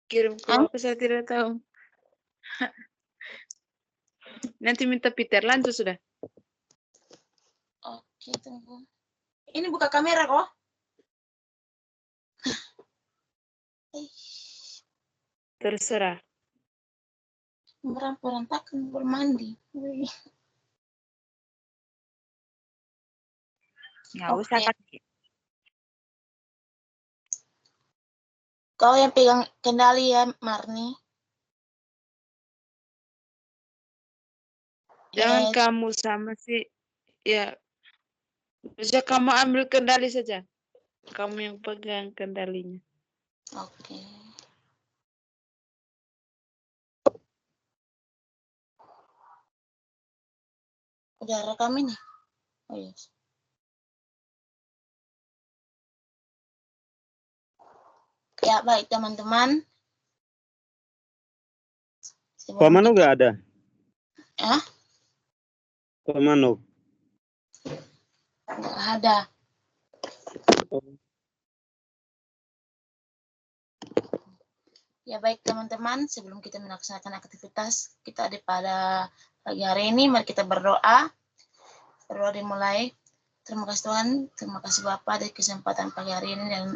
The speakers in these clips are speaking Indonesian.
Kirim ke Hah? apa saya tidak tahu. Nanti minta Peter lanjut sudah. Oke, tunggu. Ini buka kamera kok. Terserah. Berantakan bermandi. Nggak usah Oke. pakai. Kau yang pegang kendali ya, Marni. Jangan kamu sama si, ya, bisa kamu ambil kendali saja. Kamu yang pegang kendalinya. Oke. Udah rekam ini? Oh iya. Ya, baik teman-teman. Pemanu nggak ada? Ya? Pemanu. Nggak ada. Ya baik teman-teman, sebelum kita melaksanakan aktivitas kita pada pagi hari ini, mari kita berdoa. Berdoa dimulai. Terima kasih Tuhan, terima kasih Bapak dari kesempatan pagi hari ini dan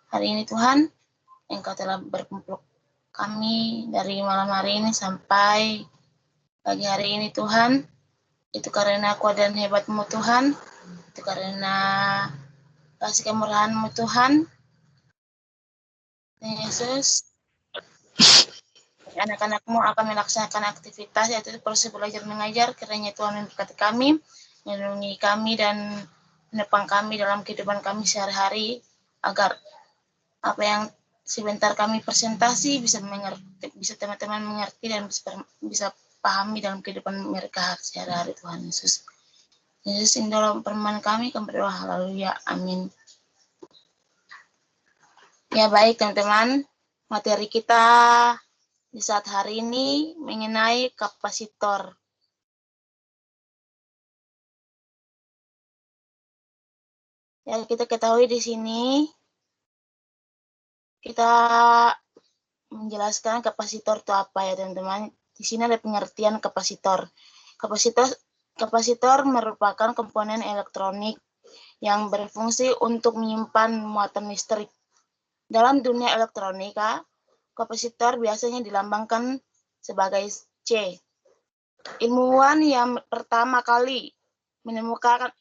hari ini Tuhan, Engkau telah berkumpul kami dari malam hari ini sampai pagi hari ini Tuhan. Itu karena kuat dan hebat-Mu Tuhan, itu karena kasih kemurahan-Mu Tuhan. Yesus, anak-anak-Mu akan melaksanakan aktivitas yaitu proses belajar mengajar, kiranya Tuhan memberkati kami, melindungi kami dan menopang kami dalam kehidupan kami sehari-hari, agar apa yang sebentar kami presentasi bisa mengerti, bisa teman-teman mengerti dan bisa pahami dalam kehidupan mereka sehari-hari Tuhan Yesus. Yesus ini dalam firman kami berdoa, haleluya, amin. Ya baik teman-teman, materi kita di saat hari ini mengenai kapasitor. Ya kita ketahui di sini kita menjelaskan kapasitor itu apa ya teman-teman. Di sini ada pengertian kapasitor. Kapasitor merupakan komponen elektronik yang berfungsi untuk menyimpan muatan listrik. Dalam dunia elektronika, kapasitor biasanya dilambangkan sebagai C. Ilmuwan yang pertama kali menemukan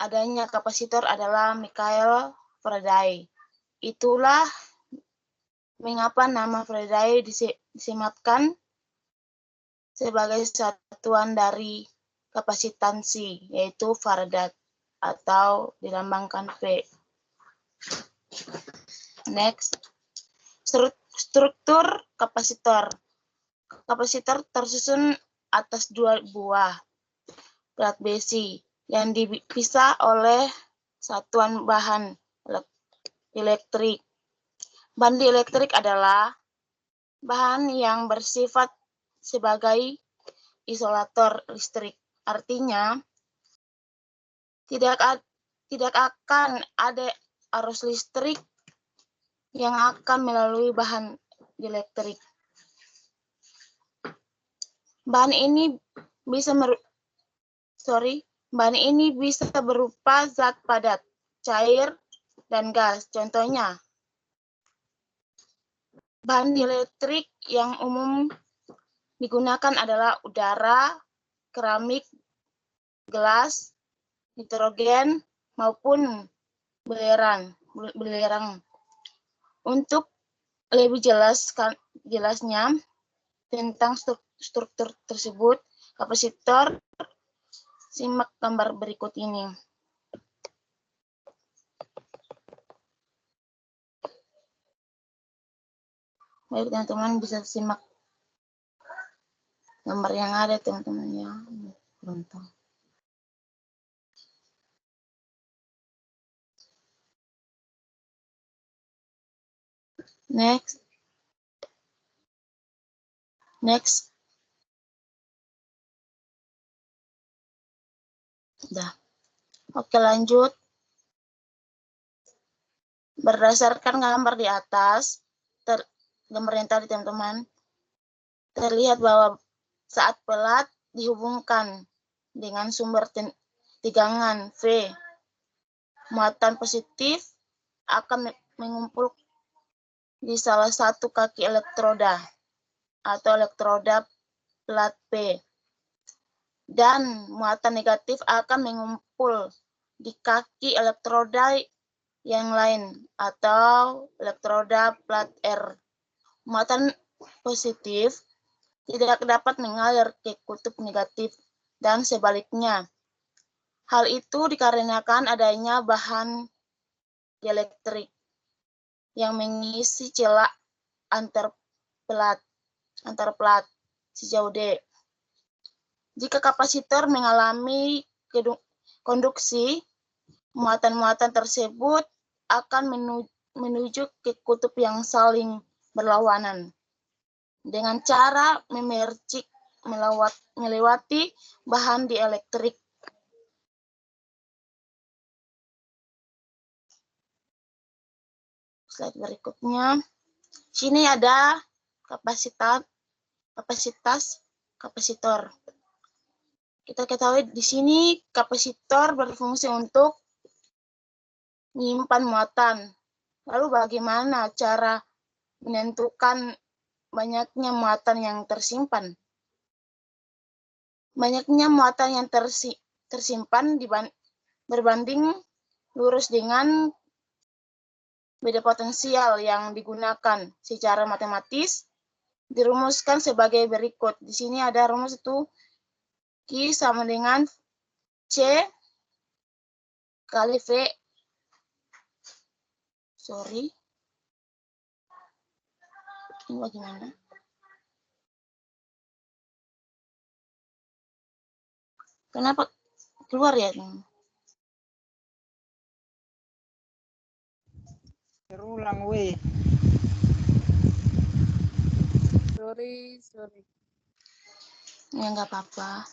adanya kapasitor adalah Michael Faraday. Itulah mengapa nama Faraday disematkan sebagai satuan dari kapasitansi, yaitu Faraday atau dilambangkan V. Next, struktur kapasitor. Kapasitor tersusun atas dua buah plat besi yang dipisah oleh satuan bahan elektrik. Bahan elektrik adalah bahan yang bersifat sebagai isolator listrik. Artinya, tidak akan ada arus listrik yang akan melalui bahan elektrik. Bahan ini bisa berupa zat padat, cair, dan gas. Contohnya, bahan elektrik yang umum digunakan adalah udara, keramik, gelas, nitrogen, maupun belerang. Untuk lebih jelasnya tentang struktur tersebut, kapasitor, simak gambar berikut ini. Baik teman-teman, bisa simak gambar yang ada teman-teman ya. Beruntung. Next. Udah. Oke, lanjut. Berdasarkan gambar di atas, gambar yang tadi teman-teman, terlihat bahwa saat pelat dihubungkan dengan sumber tegangan V, muatan positif akan mengumpul di salah satu kaki elektroda atau elektroda plat P, dan muatan negatif akan mengumpul di kaki elektroda yang lain atau elektroda plat R. Muatan positif tidak dapat mengalir ke kutub negatif dan sebaliknya. Hal itu dikarenakan adanya bahan dielektrik yang mengisi celah antar plat sejauh D. Jika kapasitor mengalami konduksi, muatan-muatan tersebut akan menuju ke kutub yang saling berlawanan dengan cara memercik melewati bahan dielektrik. Slide berikutnya. Sini ada kapasitor. Kita ketahui di sini kapasitor berfungsi untuk menyimpan muatan. Lalu bagaimana cara menentukan banyaknya muatan yang tersimpan? Banyaknya muatan yang tersimpan berbanding lurus dengan beda potensial yang digunakan secara matematis dirumuskan sebagai berikut. Di sini ada rumus itu Q sama dengan C kali V. Ini bagaimana? Kenapa keluar ya? Terulang, weh. Sorry. Ya nggak apa-apa.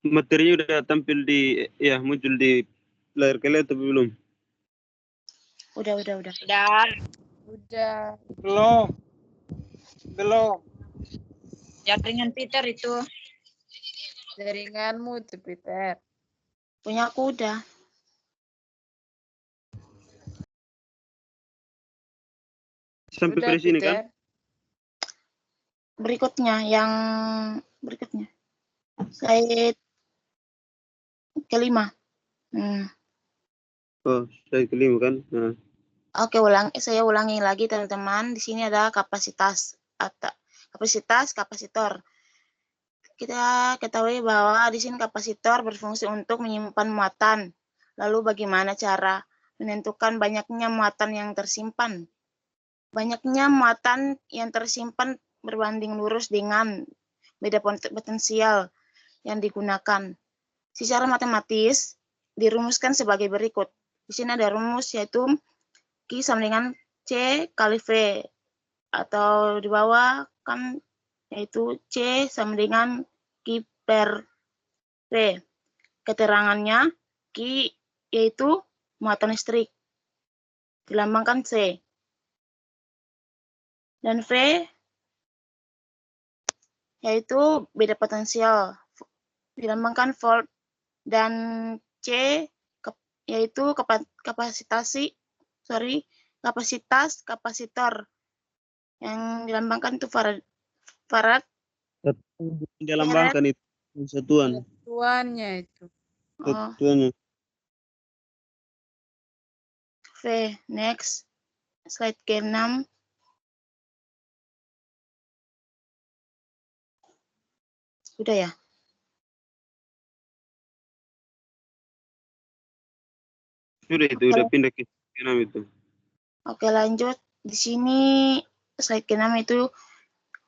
Materinya udah tampil muncul di layar kalian tapi belum? Udah. Udah. Belum. Jaringan Peter itu. Jaringanmu itu Peter. Punya aku udah. Sampai Udah di sini Peter. kan? Yang berikutnya. Slide kelima. Oh, saya kelima kan? Nah. Oke, saya ulangi lagi teman-teman. Di sini ada kapasitas atau kapasitor. Kita ketahui bahwa di sini kapasitor berfungsi untuk menyimpan muatan. Lalu bagaimana cara menentukan banyaknya muatan yang tersimpan? Banyaknya muatan yang tersimpan berbanding lurus dengan beda potensial yang digunakan. Secara matematis dirumuskan sebagai berikut. Di sini ada rumus yaitu Q sama dengan C kali V, atau di bawah kan yaitu C sama dengan Q per V. Keterangannya Q yaitu muatan listrik, dilambangkan C, dan V yaitu beda potensial, dilambangkan volt, dan C yaitu kapasitas kapasitor yang dilambangkan itu farad. Dilambangkan itu satuan. Tuannya itu. Satuannya. V. Next. Slide ke-6. Sudah ya? Sudah itu, udah pindah ke 6 itu. Oke, lanjut. Di sini slide ke-6 itu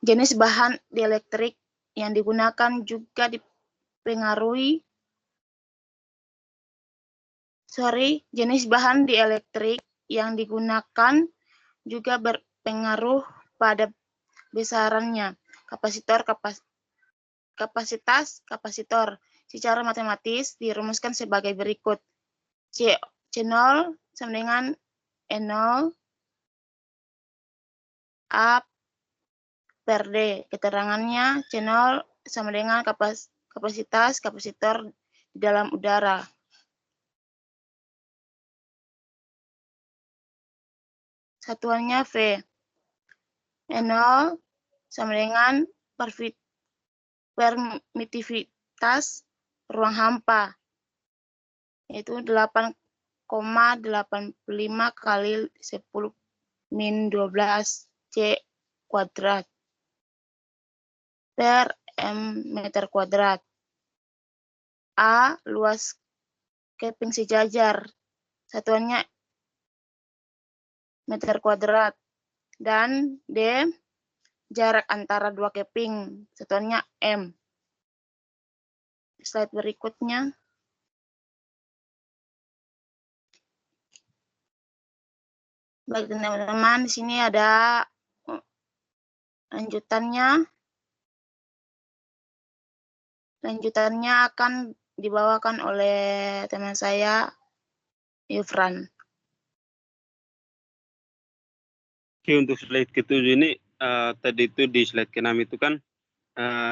jenis bahan dielektrik yang digunakan juga dipengaruhi. Jenis bahan dielektrik yang digunakan juga berpengaruh pada besarannya. Kapasitas kapasitor secara matematis dirumuskan sebagai berikut. C0 sama dengan N0 A per D. Keterangannya C0 sama dengan kapasitas kapasitor di dalam udara. Satuannya V. N0 sama dengan permitivitas ruang hampa, yaitu 8,85 kali 10⁻12 C kuadrat per M meter kuadrat. A. Luas keping sejajar, satuannya meter kuadrat. Dan D. Jarak antara dua keping, satuannya M. Slide berikutnya. Baik teman-teman, di sini ada lanjutannya. Lanjutannya akan dibawakan oleh teman saya, Yufran. Oke, untuk slide ke-7 ini, tadi itu di slide ke-6 itu kan,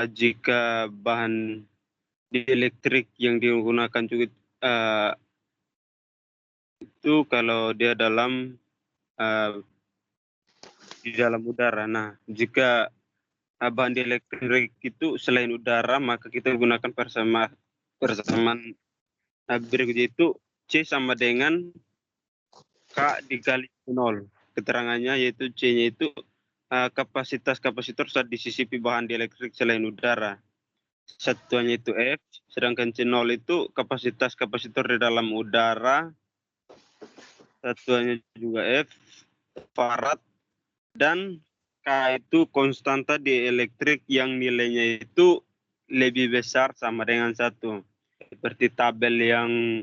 jika bahan dielektrik yang digunakan juga itu kalau dia di dalam udara. Nah, jika bahan dielektrik itu selain udara, maka kita gunakan persamaan berikut itu C sama dengan K dikali 0. Keterangannya yaitu C-nya itu kapasitas kapasitor saat disisipi bahan dielektrik selain udara. Satuannya itu F, sedangkan C0 itu kapasitas kapasitor di dalam udara. Satuannya juga F, farad, dan K itu konstanta di elektrik yang nilainya itu lebih besar sama dengan 1. Seperti tabel yang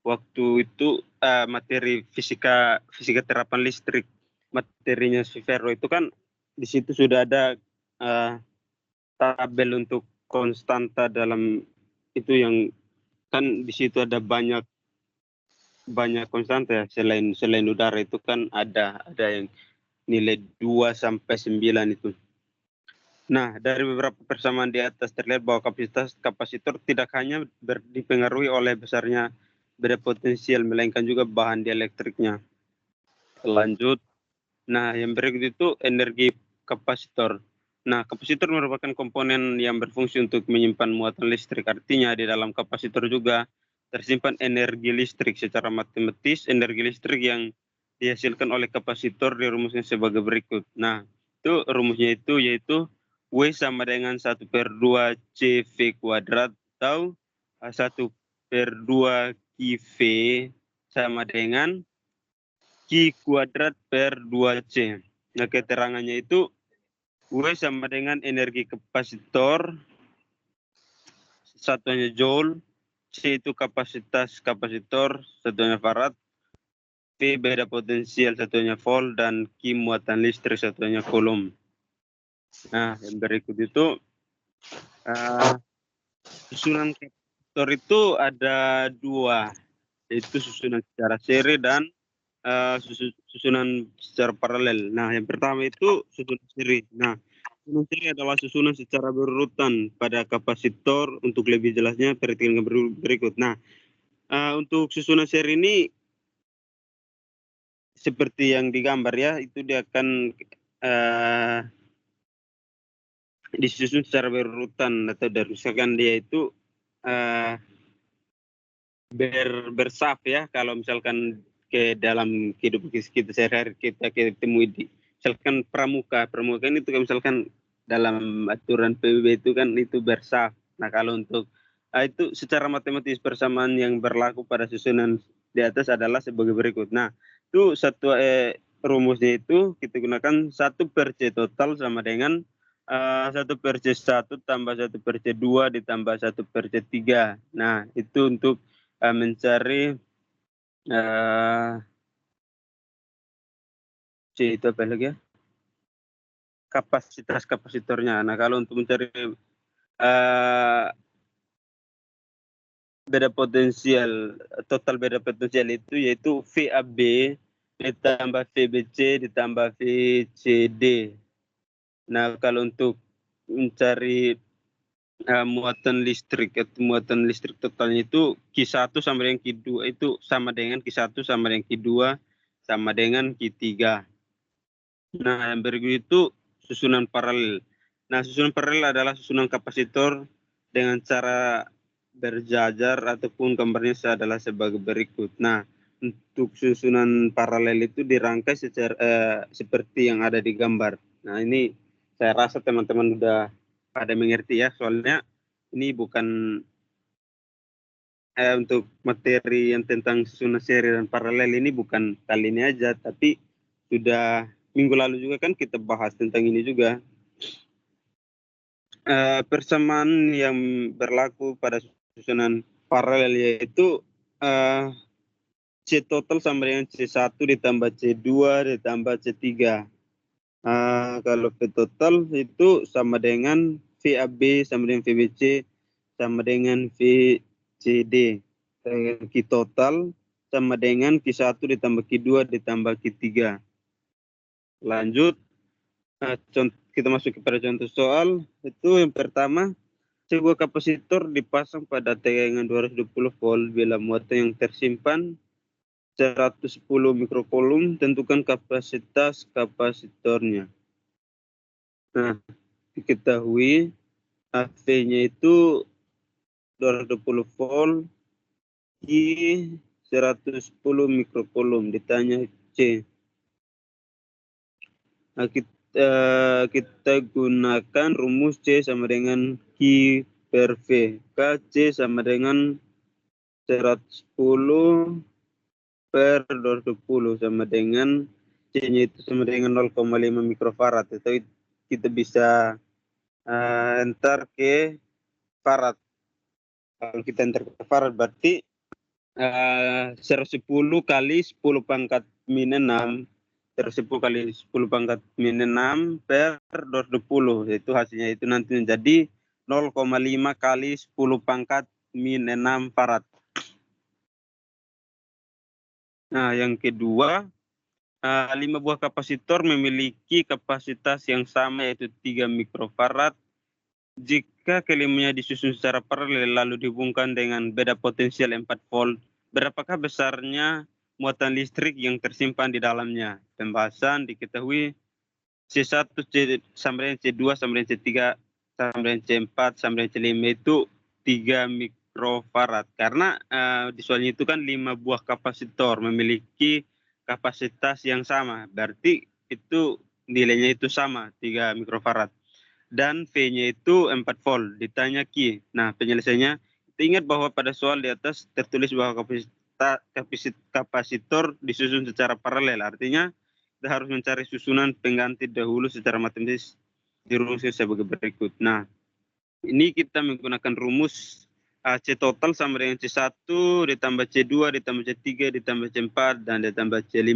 waktu itu materi fisika terapan listrik, materinya Svero itu kan di situ sudah ada tabel untuk konstanta dalam itu, yang kan di situ ada banyak konstanta ya, selain udara itu kan ada yang nilai 2 sampai 9 itu. Nah, dari beberapa persamaan di atas terlihat bahwa kapasitor tidak hanya dipengaruhi oleh besarnya beda potensial, melainkan juga bahan dielektriknya. Lanjut. Nah, yang berikut itu energi kapasitor. Nah, kapasitor merupakan komponen yang berfungsi untuk menyimpan muatan listrik. Artinya di dalam kapasitor juga tersimpan energi listrik. Secara matematis, energi listrik yang dihasilkan oleh kapasitor dirumuskan sebagai berikut. Nah, itu rumusnya itu yaitu W sama dengan 1/2 CV kuadrat atau 1/2 QV sama dengan Q kuadrat per 2C. Nah, keterangannya itu W sama dengan energi kapasitor, satuannya joule, C itu kapasitas kapasitor, satuannya farad, V beda potensial, satuannya volt, dan Q muatan listrik, satuannya coulomb. Nah, yang berikut itu susunan kapasitor itu ada 2, yaitu susunan secara seri dan susunan secara paralel. Nah, yang pertama itu susunan seri. Nah, susunan seri adalah susunan secara berurutan pada kapasitor. Untuk lebih jelasnya, perhatikan berikut. Nah, untuk susunan seri ini seperti yang digambar ya, itu dia akan disusun secara berurutan, atau misalkan dia itu bersaf ya. Kalau misalkan ke dalam kehidupan kita sehari-hari kita temui di misalkan pramuka itu kan misalkan dalam aturan PBB itu kan itu bersaf. Nah, kalau untuk itu secara matematis persamaan yang berlaku pada susunan di atas adalah sebagai berikut. Nah, itu rumusnya itu kita gunakan 1/C total sama dengan 1/C1 tambah 1/C2 ditambah 1/C3. Nah, itu untuk mencari C itu apa lagi ya? Kapasitas kapasitornya. Nah, kalau untuk mencari beda potensial, total beda potensial itu yaitu VAB ditambah VBC ditambah VCD. Nah, kalau untuk mencari muatan listrik atau muatan listrik totalnya itu Q1 sama dengan Q2 itu sama dengan Q1 sama dengan Q2 sama dengan Q3. Nah, yang berikut itu susunan paralel. Nah, susunan paralel adalah susunan kapasitor dengan cara berjajar ataupun gambarnya adalah sebagai berikut. Nah, untuk susunan paralel itu dirangkai secara seperti yang ada di gambar. Nah, ini saya rasa teman-teman sudah pada mengerti ya, soalnya ini bukan untuk materi yang tentang susunan seri dan paralel ini bukan kali ini aja, tapi sudah minggu lalu juga kan kita bahas tentang ini juga. Persamaan yang berlaku pada susunan paralel yaitu C total sama dengan C1 ditambah C2 ditambah C3. Kalau V total itu sama dengan VAB sama dengan VBC sama dengan VCD. Q total sama dengan Q1 ditambah Q2 ditambah Q3. Lanjut, kita masuk kepada contoh soal. Itu yang pertama, sebuah kapasitor dipasang pada tegangan 220 volt bila muatan yang tersimpan 110 mikrokulum, tentukan kapasitas kapasitornya. Nah, diketahui V-nya itu 220 volt I 110 mikrokulum, ditanya C. Nah, kita gunakan rumus C sama dengan Q per V. C sama dengan 110 per 220 sama dengan C-nya itu sama dengan 0,5 mikrofarad. Itu kita bisa entar ke farad. Kalau kita entar ke farad berarti 110 kali 10 pangkat min 6 110 kali 10 pangkat min 6 per 220. Itu hasilnya itu nanti menjadi 0,5 kali 10 pangkat min 6 farad. Nah, yang kedua, 5 buah kapasitor memiliki kapasitas yang sama yaitu 3 mikrofarad. Jika kelimanya disusun secara paralel lalu dihubungkan dengan beda potensial 4 volt, berapakah besarnya muatan listrik yang tersimpan di dalamnya? Pembahasan diketahui C1 sama dengan C2 sama dengan C3 sama dengan C4 sama dengan C5 itu 3 mikrofarad. Karena di soalnya itu kan 5 buah kapasitor memiliki kapasitas yang sama. Berarti itu nilainya itu sama 3 mikrofarad. Dan V-nya itu 4 volt. Ditanya Q. Nah, penyelesaiannya, kita ingat bahwa pada soal di atas tertulis bahwa kapasitor disusun secara paralel. Artinya, kita harus mencari susunan pengganti dahulu secara matematis dirumuskan sebagai berikut. Nah, ini kita menggunakan rumus C total sama dengan C1 ditambah C2 ditambah C3 ditambah C4 dan ditambah C5.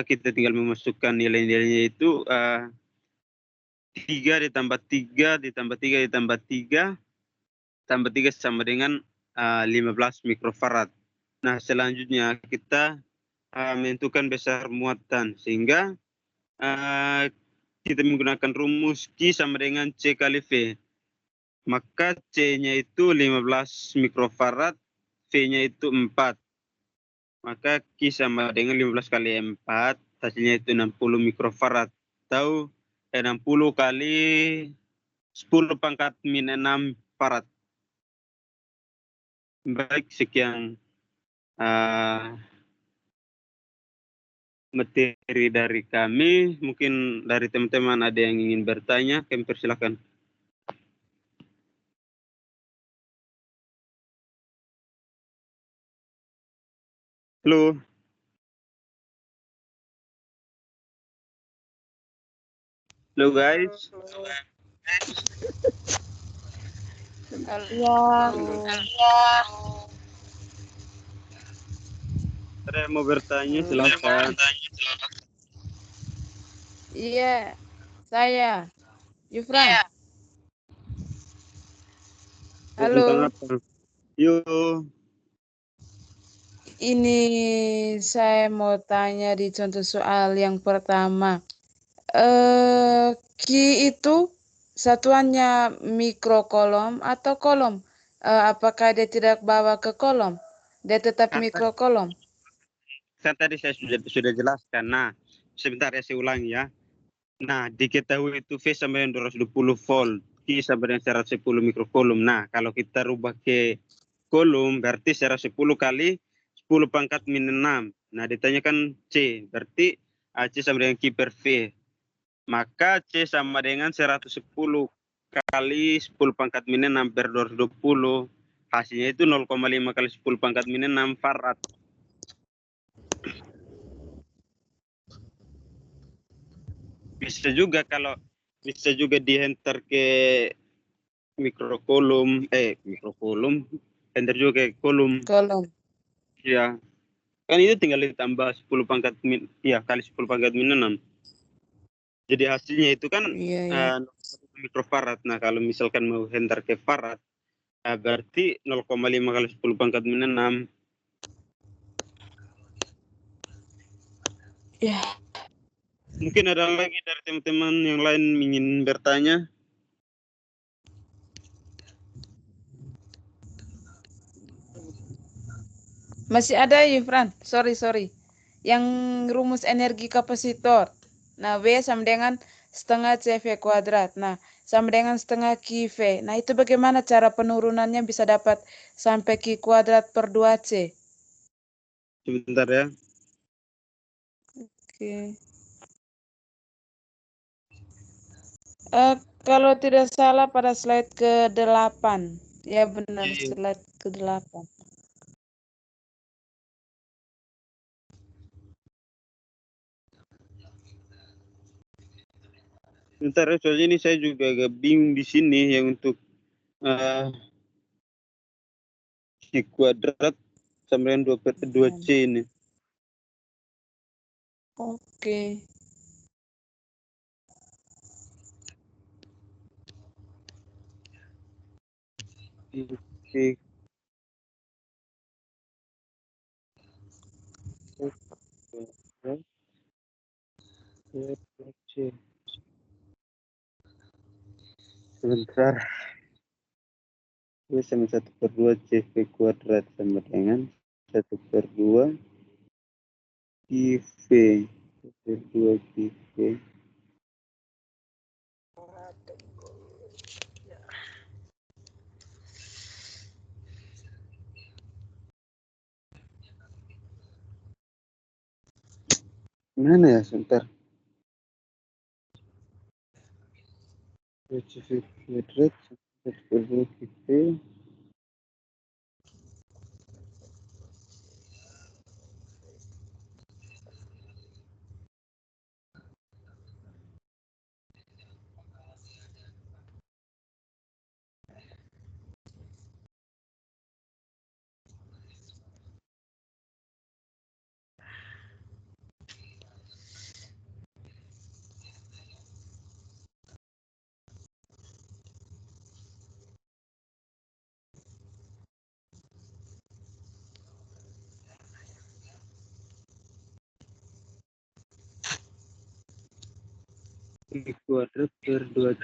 Kita tinggal memasukkan nilai-nilainya itu 3 ditambah 3 ditambah 3 ditambah 3 tambah 3 sama dengan 15 mikrofarad. Nah, selanjutnya kita menentukan besar muatan sehingga kita menggunakan rumus Q sama dengan C kali V. Maka C-nya itu 15 mikrofarad, V-nya itu 4. Maka Q sama dengan 15 kali 4, hasilnya itu 60 mikrofarad. Atau 60 kali 10 pangkat min 6 farad. Baik, sekian materi dari kami. Mungkin dari teman-teman ada yang ingin bertanya, kami persilakan. Halo. Halo guys. Ya, Ada yang mau bertanya silakan. iya, saya, Yufran. Tentang Halo, apa? Yuk. ini saya mau tanya di contoh soal yang pertama. Ki itu satuannya mikrokolom atau kolom? Apakah dia tidak bawa ke kolom? Dia tetap Kan mikrokolom. tadi saya sudah jelaskan. Nah, sebentar ya saya ulangi ya. Nah, diketahui itu V sampai dengan 220 volt, Q sampai dengan 110 mikrokolom. Nah, kalau kita rubah ke kolom, berarti 110 kali 10 pangkat min 6. Nah, ditanyakan C, berarti C sama dengan Q per V. Maka C sama dengan 110 kali 10 pangkat min 6 per 220. Hasilnya itu 0,5 kali 10 pangkat min 6 farad. Bisa juga dihantar ke mikrokolom, enter juga ke kolom. Kolom. Ya, kan itu tinggal ditambah 10 pangkat min, ya kali 10 pangkat min 6. Jadi hasilnya itu kan Iya, iya. 0,1 mikrofarad. Nah, kalau misalkan mau hantar ke farad, berarti 0,5 kali 10 pangkat min 6. Ya, Mungkin ada lagi dari teman-teman yang lain ingin bertanya. masih ada Yufran. Sorry. Yang rumus energi kapasitor. Nah, W sama dengan setengah CV kuadrat. Nah, sama dengan setengah QV. Nah, itu bagaimana cara penurunannya bisa dapat sampai Q kuadrat per 2C? Sebentar ya. Oke. Kalau tidak salah pada slide ke-8. Ya benar, Iya. slide ke-8. Sebentar ya, soalnya ini saya juga agak bingung di sini yang untuk Q kuadrat sama dengan 2 per 2C ini. Oke. Oke. Sebentar. Ini sama 1 per 2 CV kuadrat sama dengan 1 per 2 IV. 1 per 2 IV. Mana ya, sebentar. CV kuadrat 1 per 2 IV. V kuadrat per 2.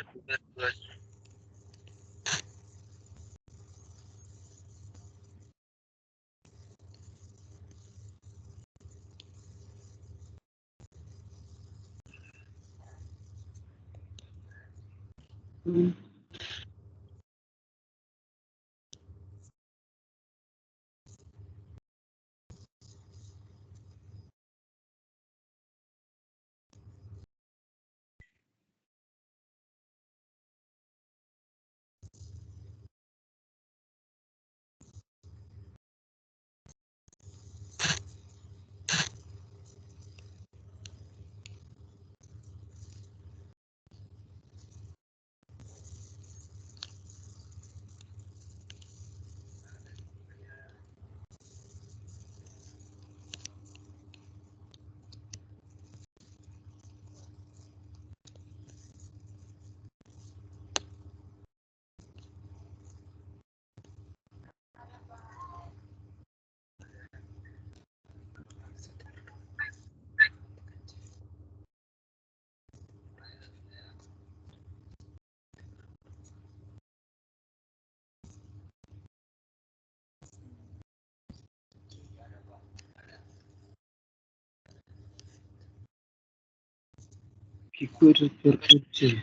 Quadrat per 2C.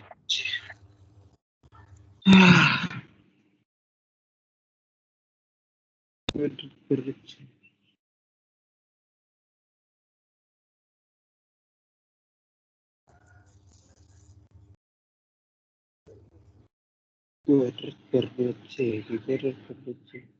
Quadrat per 2C. Quadrat per 2C. Quadrat per 2C.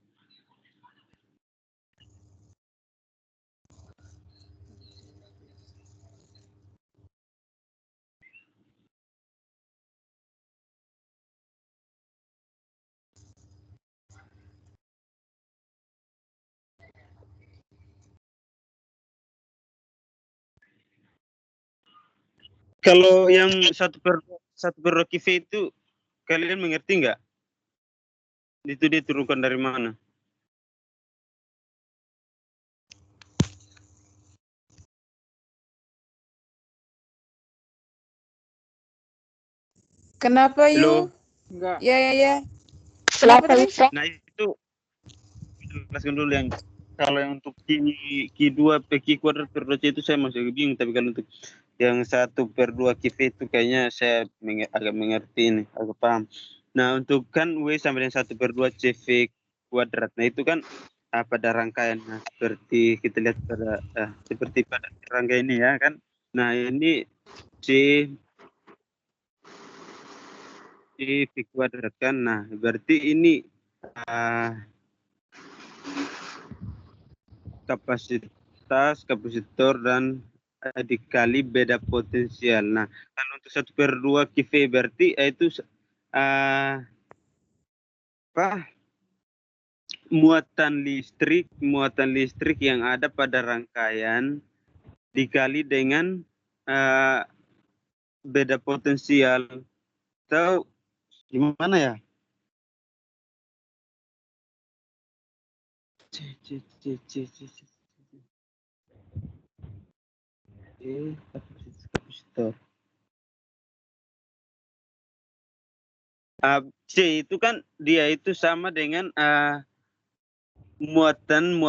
Kalau yang 1/2 kive itu kalian mengerti nggak? Itu dia turunkan dari mana? Kenapa Halo? yuk? Enggak. Ya. Kenapa nih? Nah itu jelaskan dulu yang kalau yang untuk Q2 Q kuadrat per 2C itu saya masih bingung, tapi kalau untuk yang 1/2 kive itu kayaknya saya agak mengerti ini, agak paham. Nah untuk kan W sama dengan 1/2 CV kuadrat, nah itu kan pada rangkaian, nah, seperti kita lihat seperti pada rangkaian ini ya kan. Nah ini C V kuadrat kan, nah berarti ini kapasitor dan dikali beda potensial. Nah, kalau untuk 1/2 kive berarti itu muatan listrik yang ada pada rangkaian dikali dengan beda potensial, atau gimana ya? Kapasitor. C itu kan dia itu sama dengan muatan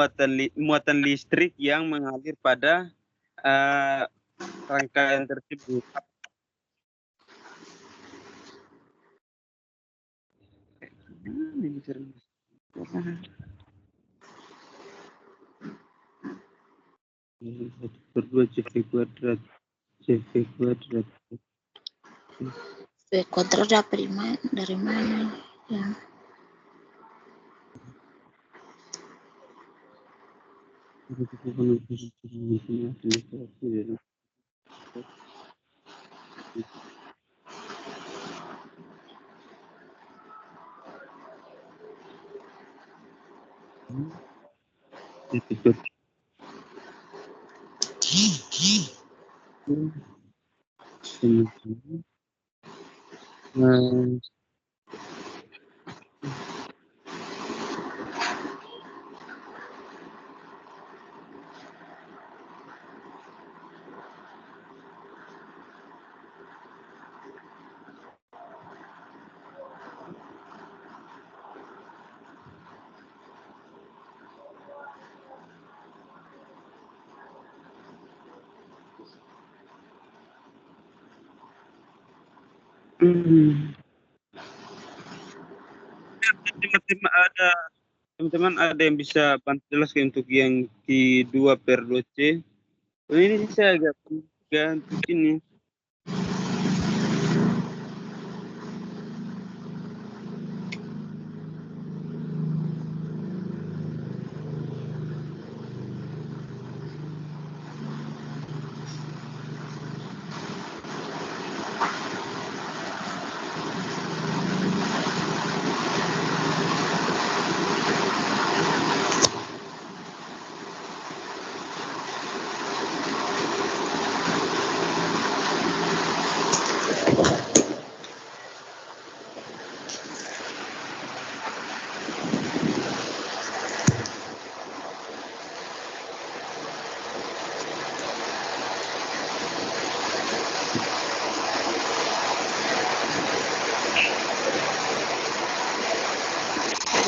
listrik yang mengalir pada rangkaian tersebut. Berdua CV kuadrat. V kuadrat dapat dari mana? Ya. Teman-teman ada yang bisa bantu jelaskan untuk yang Q2/2C? Ini saya agak untuk ini.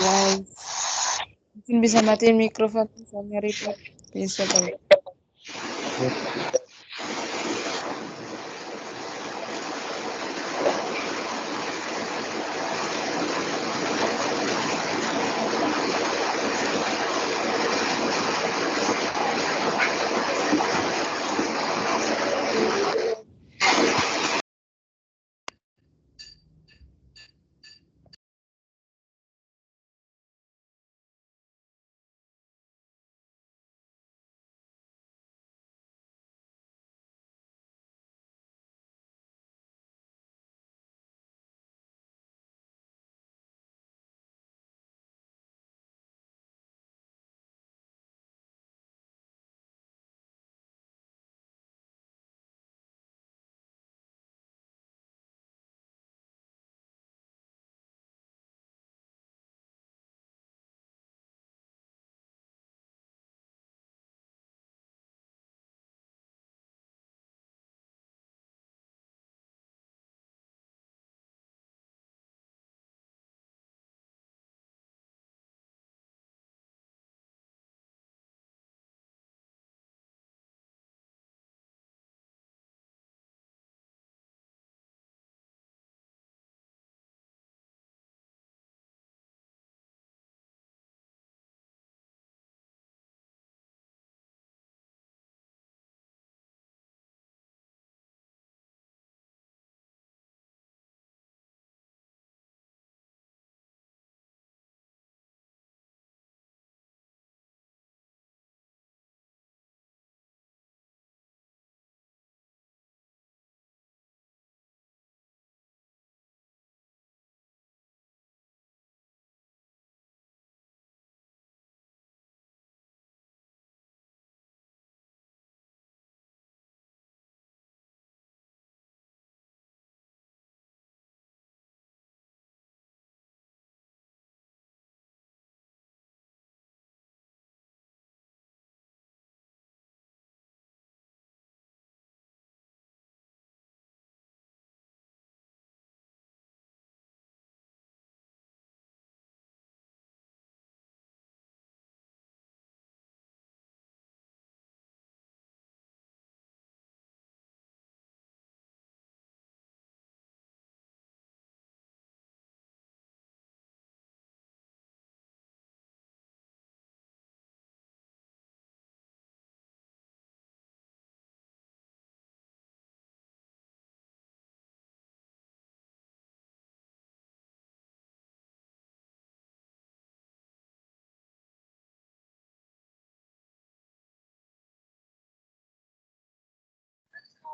Wow. Mungkin bisa matiin mikrofon misalnya report. Bisa kali.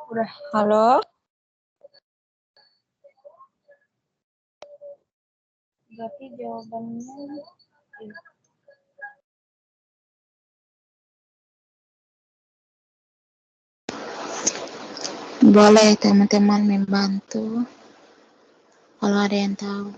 Udah. Halo. Berarti jawabannya Boleh teman-teman membantu kalau ada yang tahu.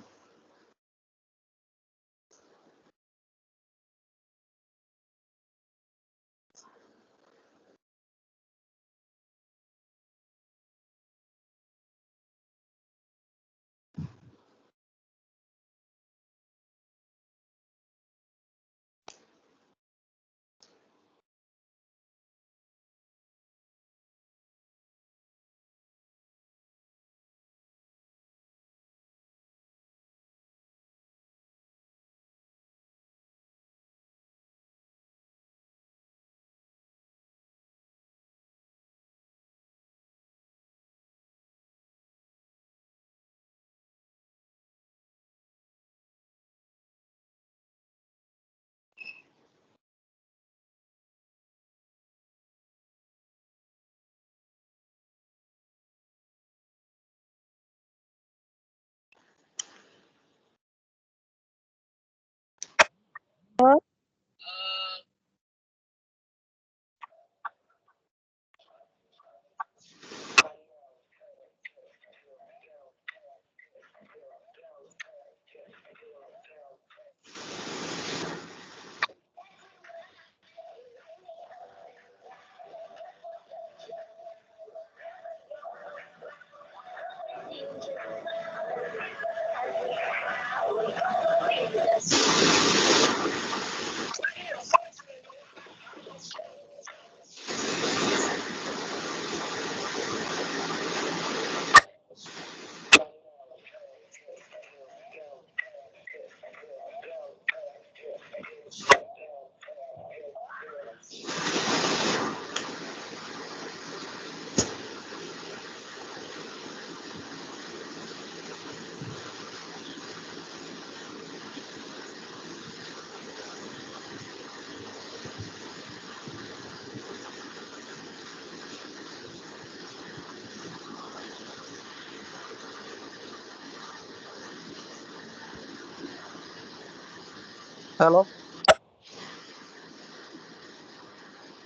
Halo.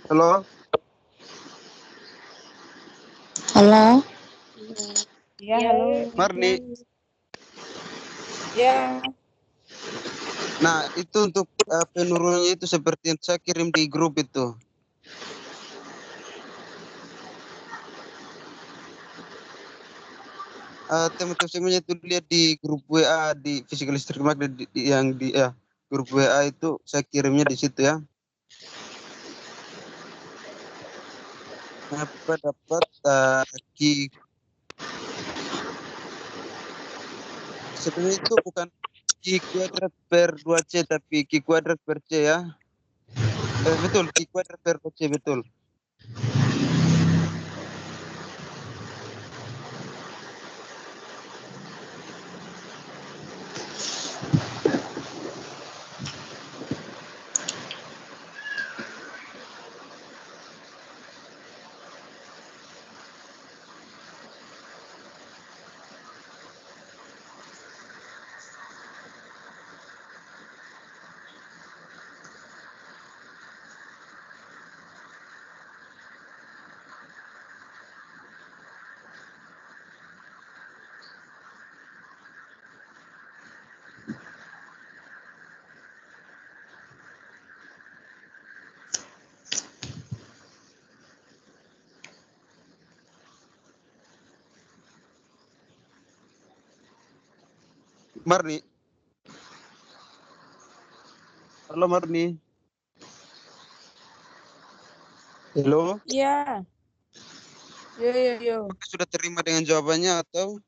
Halo. Halo. Ya, halo. Marni. Ya. Nah, itu untuk penurunannya itu seperti yang saya kirim di grup itu. Teman-teman semuanya itu lihat di grup WA di Physical Listrik Magnet yang di grup WA itu saya kirimnya di situ ya. Apa dapat key sebenarnya itu bukan Q kuadrat per 2C tapi Q kuadrat per C ya. Betul, Q kuadrat per 2C betul. Marni. Halo Marni. Halo. Ya. Yo. Apakah sudah terima dengan jawabannya atau?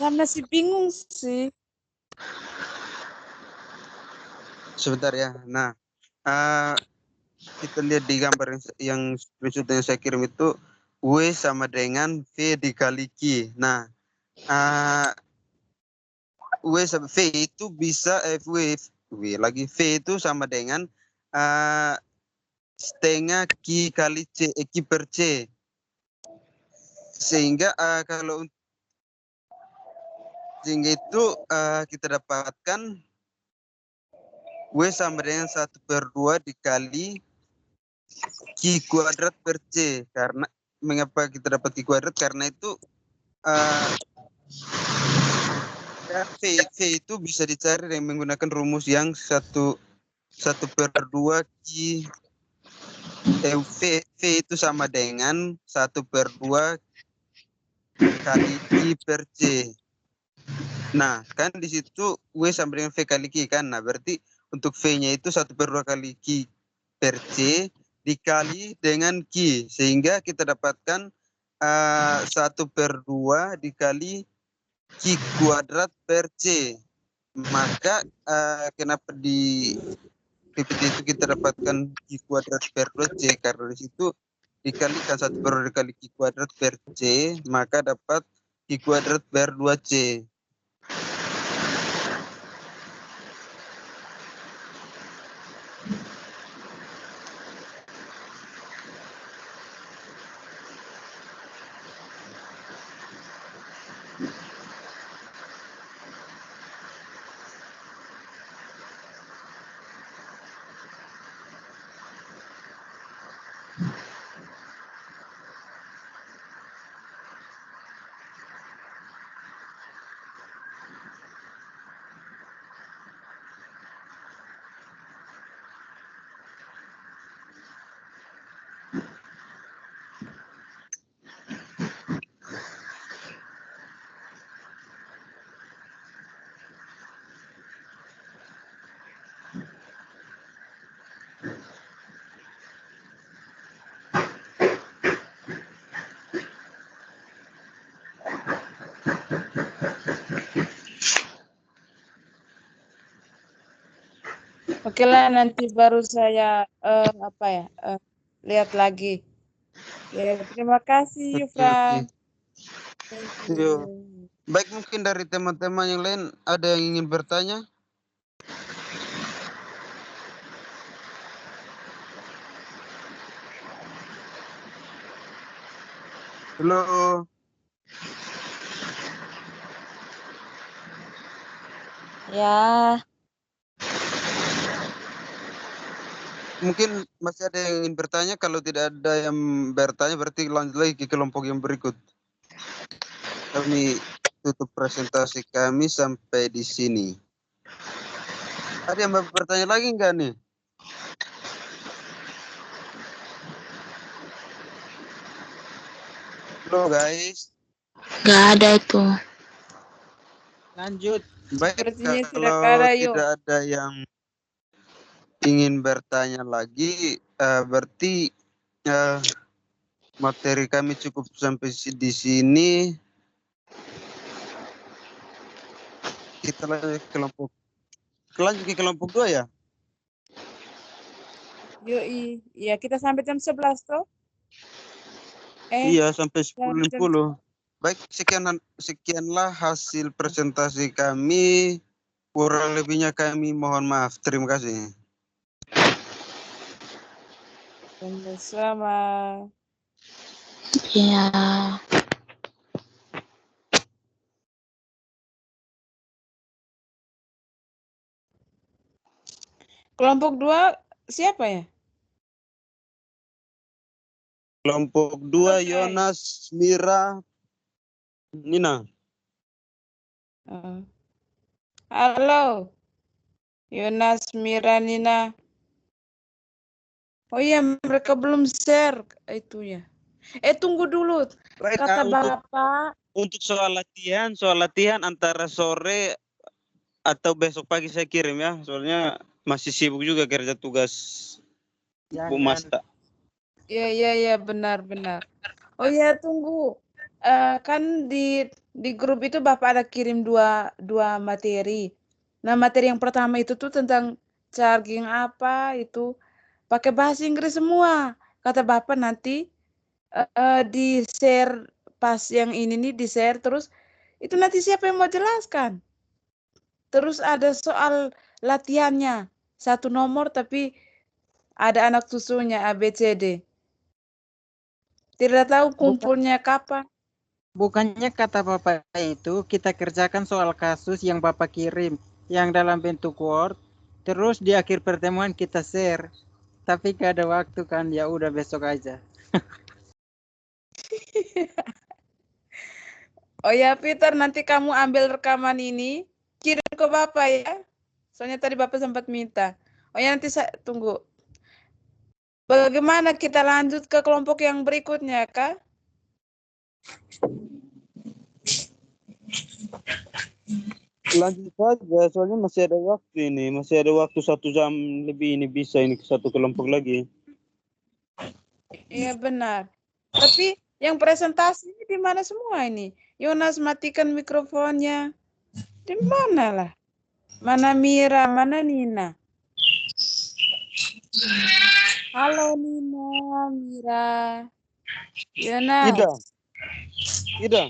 Kan masih bingung sih. Sebentar ya. Nah, kita lihat di gambar yang screenshot yang saya kirim itu W sama dengan V dikali Q. Nah, W sama V itu bisa V itu sama dengan setengah Q kali C, Q per C. Sehingga itu kita dapatkan W sama dengan 1/2 dikali Q kuadrat per C. Karena mengapa kita dapat Q kuadrat? Karena itu V itu bisa dicari dengan menggunakan rumus yang 1/2 Q. V itu sama dengan 1/2 kali Q per C. Nah, kan di situ W sama dengan V kali Q kan. Nah, berarti untuk V-nya itu 1/2 kali Q per C dikali dengan Q. Sehingga kita dapatkan 1/2 dikali Q kuadrat per C. Maka kenapa di PPT itu kita dapatkan Q kuadrat per 2C? Karena di situ dikalikan 1/2 dikali Q kuadrat per C, maka dapat Q kuadrat per 2C. Oke lah, nanti baru saya lihat lagi. Ya, terima kasih, Oke. Fran. Thank Yo. you. Baik, mungkin dari teman-teman yang lain ada yang ingin bertanya? Halo. Ya, Mungkin masih ada yang ingin bertanya. Kalau tidak ada yang bertanya, berarti lanjut lagi ke kelompok yang berikut. Kami tutup presentasi kami sampai di sini. Ada yang bertanya lagi enggak nih? Halo guys. Nggak ada itu. Lanjut. Baik, Sepertinya tidak kalau ada, yuk. tidak ada yang ingin bertanya lagi, berarti materi kami cukup sampai di sini. Kita lanjut ke kelompok 2 ya? Yuk, iya kita sampai jam 11 toh? Iya, sampai Jam 10.50. Baik, sekianlah hasil presentasi kami. Kurang lebihnya kami mohon maaf. Terima kasih. sama-sama. Ya. Kelompok 2 siapa ya? Kelompok 2, Oke. Yonas, Mira, Nina. Halo. Yonas, Mira, Nina. Oh iya, mereka belum share itunya. Tunggu dulu. Baik, Kata Bapak. untuk soal latihan antara sore atau besok pagi saya kirim ya. Soalnya masih sibuk juga kerja tugas Bu Masta. Iya, benar. Oh iya, tunggu. Kan di grup itu Bapak ada kirim dua materi. Nah, materi yang pertama itu tuh tentang charging apa itu. pakai bahasa Inggris semua. Kata Bapak nanti di share pas yang ini nih di share terus itu nanti siapa yang mau jelaskan? Terus ada soal latihannya. Satu nomor tapi ada anak susunya ABCD. Tidak tahu kumpulnya kapan. Bukannya kata Bapak itu kita kerjakan soal kasus yang Bapak kirim yang dalam bentuk Word, terus di akhir pertemuan kita share. Tapi gak ada waktu kan, ya udah besok aja. Oh ya Peter, nanti kamu ambil rekaman ini, kirim ke Bapak ya. Soalnya tadi Bapak sempat minta. Oh ya nanti saya tunggu. Bagaimana kita lanjut ke kelompok yang berikutnya, Kak? Lanjut saja, soalnya masih ada waktu ini. Masih ada waktu 1 jam lebih ini bisa ini ke satu kelompok lagi. Iya benar. Tapi yang presentasi ini di mana semua ini? Yonas matikan mikrofonnya. Di mana lah? Mana Mira, mana Nina? Halo Nina, Mira. Yonas. Ida.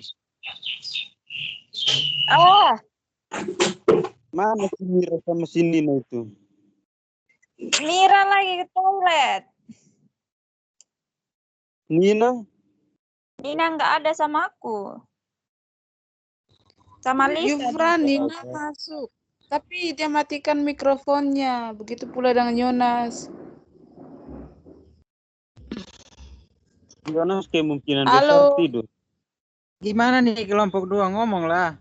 Ah, Mana si Mira sama si Nina itu? Mira lagi ke toilet. Nina? Nina nggak ada sama aku. Sama Lisa. Yufran, Nina masuk. Tapi dia matikan mikrofonnya. Begitu pula dengan Yonas. Jonas kemungkinan Halo. besar tidur. Gimana nih kelompok 2, ngomong lah.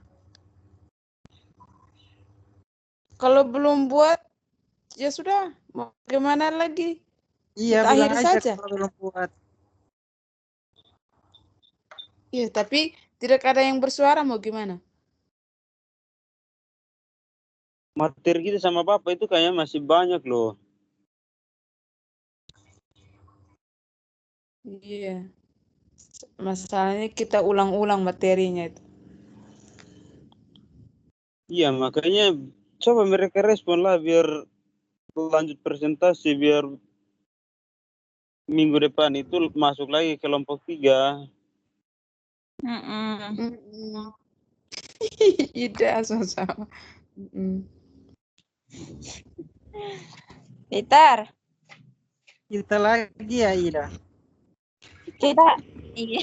Kalau belum buat, ya sudah. Mau gimana lagi? Iya, Kita bilang akhiri aja saja. kalau belum buat. Iya, tapi tidak ada yang bersuara mau gimana? Materi kita sama Bapak itu kayaknya masih banyak loh. Iya. Masalahnya kita ulang-ulang materinya itu. Iya, makanya coba mereka respon lah biar lanjut presentasi, biar minggu depan itu masuk lagi kelompok 3. Ida sama-sama. Peter, Kita lagi ya, Ida. kita iya.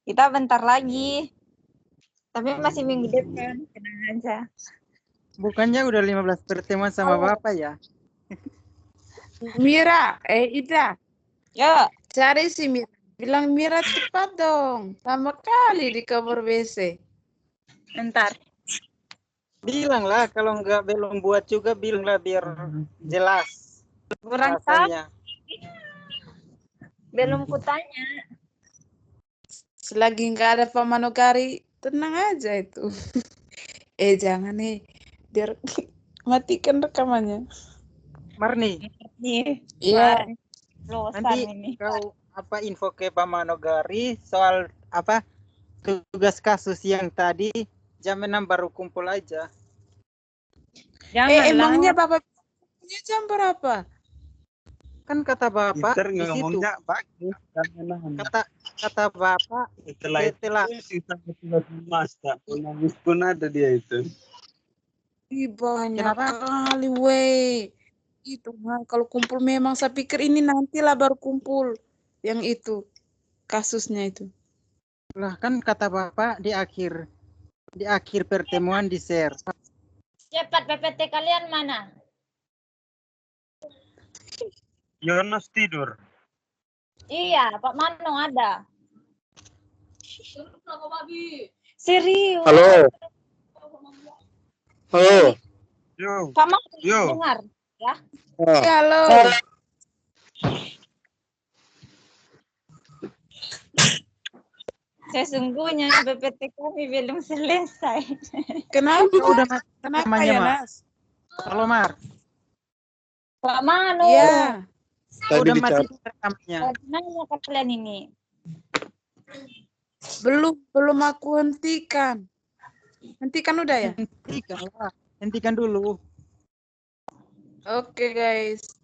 Kita bentar lagi. Tapi masih minggu depan, tenang aja. Bukannya udah 15 pertemuan sama Bapak ya? Mira, Ida, Yuk, cari si Mira. Bilang Mira cepat dong. Lama kali di kamar WC. bentar. Bilang lah, kalau belum buat juga bilanglah biar jelas Kurang tahu, rasanya. belum kutanya. Selagi nggak ada Pak Manogari, tenang aja itu. Jangan nih, biar matikan rekamannya. Marni, Nih, Iya. losan nanti ini. kau info ke Pak Manogari soal tugas kasus yang tadi jam 6 baru kumpul aja. Janganlah. Emangnya Bapak punya jam berapa? Kan kata Bapak Peter di situ. ngomongnya bagus. Kata Bapak setelah sisa tugas master. Nangis pun ada dia itu. Banyak Kenapa? kali, weh. Itu kalau kumpul memang saya pikir ini nantilah baru kumpul. Yang itu, kasusnya itu. lah kan kata Bapak di akhir pertemuan di share. Cepat PPT kalian mana? Yonas tidur. Iya, Pak Mano ada. Serius. Halo. Halo. Yo. Pak Mano Yo. dengar ya? Halo. Sesungguhnya PPT kami belum selesai. Kenapa? Udah Kenapa namanya, ya, Mar. Nas? Halo Mar. Pak Mano. Iya. Udah mati rekamannya. Nanya kalian ini. Belum aku hentikan. Hentikan udah ya? Hentikan dulu. Oke guys.